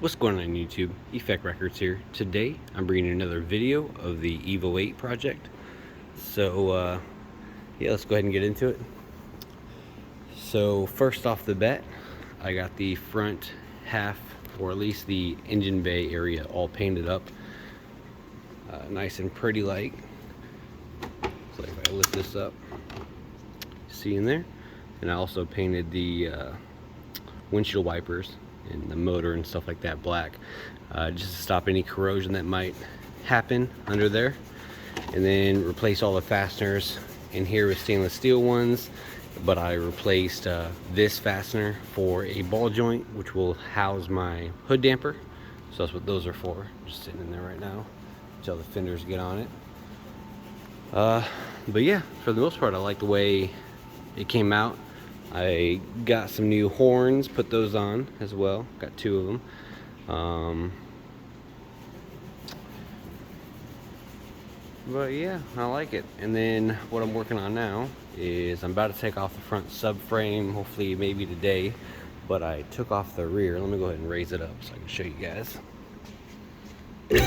What's going on YouTube? Effect Records here. Today I'm bringing another video of the EVO 8 project. So yeah, let's go ahead and get into it. So first off the bat, I got the front half, or at least the engine bay area, all painted up nice and pretty like. So if I lift this up, see in there? And I also painted the windshield wipers and the motor and stuff like that black, just to stop any corrosion that might happen under there. And then replace all the fasteners in here with stainless steel ones, but I replaced this fastener for a ball joint which will house my hood damper. So that's what those are for, just sitting in there right now until the fenders get on it. But yeah, for the most part I like the way it came out. I got some new horns, put those on as well. Got two of them. But yeah, I like it. And then what I'm working on now is I'm about to take off the front subframe, hopefully maybe today. But I took off the rear. Let me go ahead and raise it up so I can show you guys. And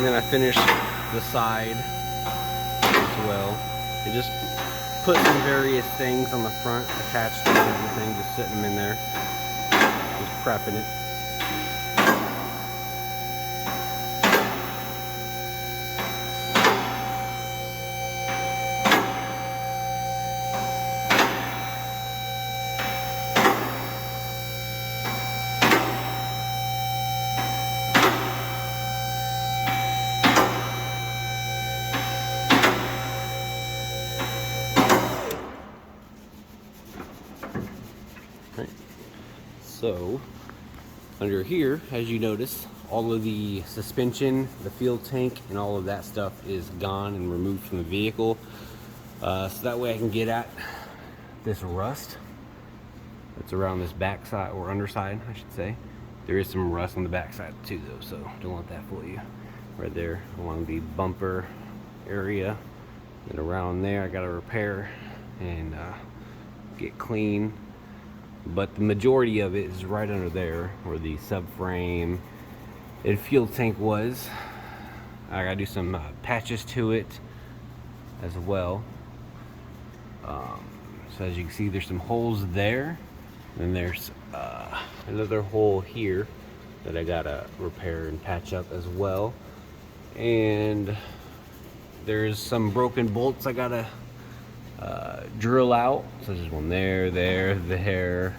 then I finished the side as well. And just put some various things on the front attached to everything, just sitting them in there, just prepping it. Right. So under here, as you notice, all of the suspension, the fuel tank, and all of that stuff is gone and removed from the vehicle. So that way I can get at this rust that's around this backside, or underside I should say. There is some rust on the backside too though, so don't let that fool you. Right there along the bumper area, and around there I gotta repair and get clean. But the majority of it is right under there where the subframe and fuel tank was. I gotta do some patches to it as well. So as you can see, there's some holes there, and there's another hole here that I gotta repair and patch up as well. And there's some broken bolts I gotta drill out. So there's one there, there.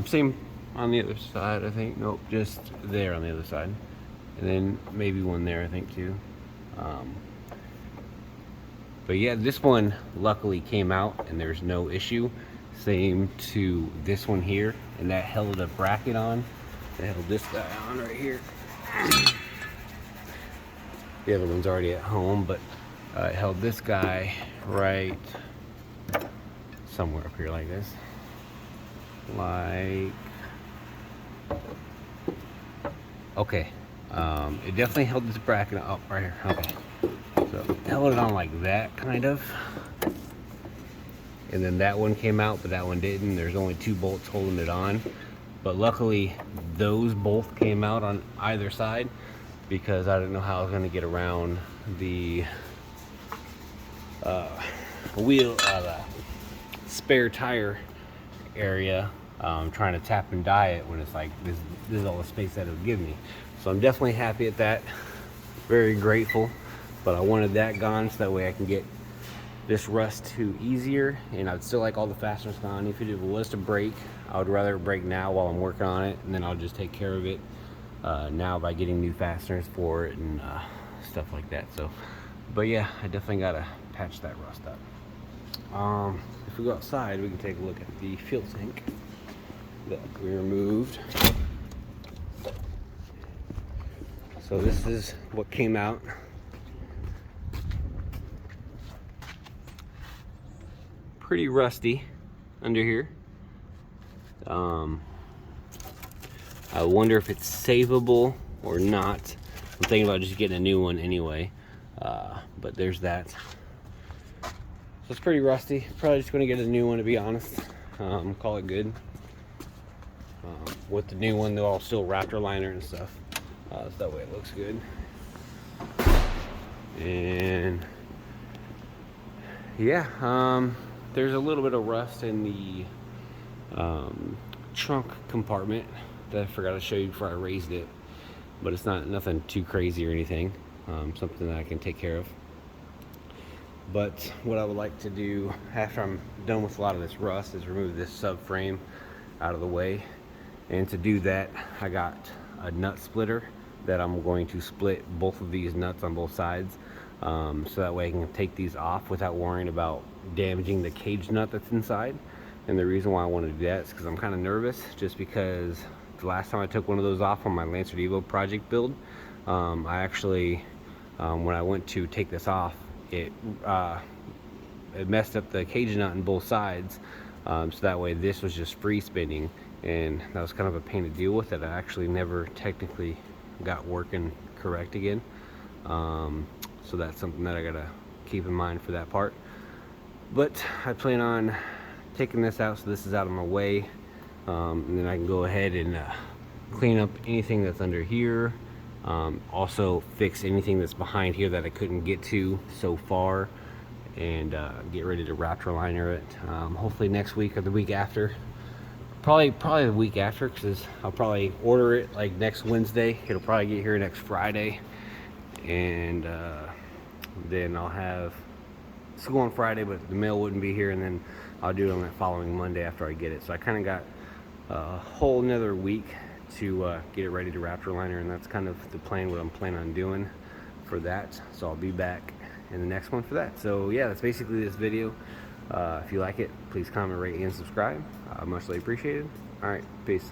Same on the other side, I think. Nope, just there on the other side. And then maybe one there, I think, too. But yeah, this one luckily came out and there's no issue. Same to this one here, and that held a bracket on. That held this guy on right here. The other one's already at home, but it held this guy right somewhere up here like this. Okay. It definitely held this bracket up right here. Okay. So held it on like that, kind of. And then that one came out, but that one didn't. There's only two bolts holding it on. But luckily, those both came out on either side, because I didn't know how I was going to get around the the spare tire area, trying to tap and die it when it's like this is all the space that it would give me. So I'm definitely happy at that, very grateful. But I wanted that gone so that way I can get this rust to easier, and I'd still like all the fasteners gone. If it was to break, I would rather break now while I'm working on it, and then I'll just take care of it now by getting new fasteners for it and stuff like that. So, but yeah, I definitely gotta patch that rust up. If we go outside, we can take a look at the fuel tank that we removed. So this is what came out. Pretty rusty under here. I wonder if it's savable or not. I'm thinking about just getting a new one anyway. But there's that. So it's pretty rusty. Probably just gonna get a new one, to be honest. call it good. With the new one, though, I'll still Raptor liner and stuff, so that way it looks good. And yeah, there's a little bit of rust in the trunk compartment that I forgot to show you before I raised it, but it's nothing too crazy or anything. Something that I can take care of. But what I would like to do after I'm done with a lot of this rust is remove this subframe out of the way. And to do that, I got a nut splitter that I'm going to split both of these nuts on both sides, so that way I can take these off without worrying about damaging the cage nut that's inside. And the reason why I want to do that is because I'm kind of nervous, just because the last time I took one of those off on my Lancer EVO project build, I actually, when I went to take this off, it messed up the cage nut on both sides, so that way this was just free spinning, and that was kind of a pain to deal with, that I actually never technically got working correct again. So that's something that I gotta keep in mind for that part. But I plan on taking this out, so this is out of my way, and then I can go ahead and clean up anything that's under here. Also fix anything that's behind here that I couldn't get to so far, and get ready to Raptor liner it, hopefully next week or the week after. Probably the week after, because I'll probably order it like next Wednesday. It'll probably get here next Friday, and then I'll have school on Friday, but the mail wouldn't be here, and then I'll do it on that following Monday after I get it. So I kind of got a whole another week to get it ready to Raptor liner, and that's kind of the plan, what I'm planning on doing for that. So I'll be back in the next one for that. So yeah, that's basically this video. If you like it, please comment, rate, and subscribe. Muchly appreciated. All right, peace.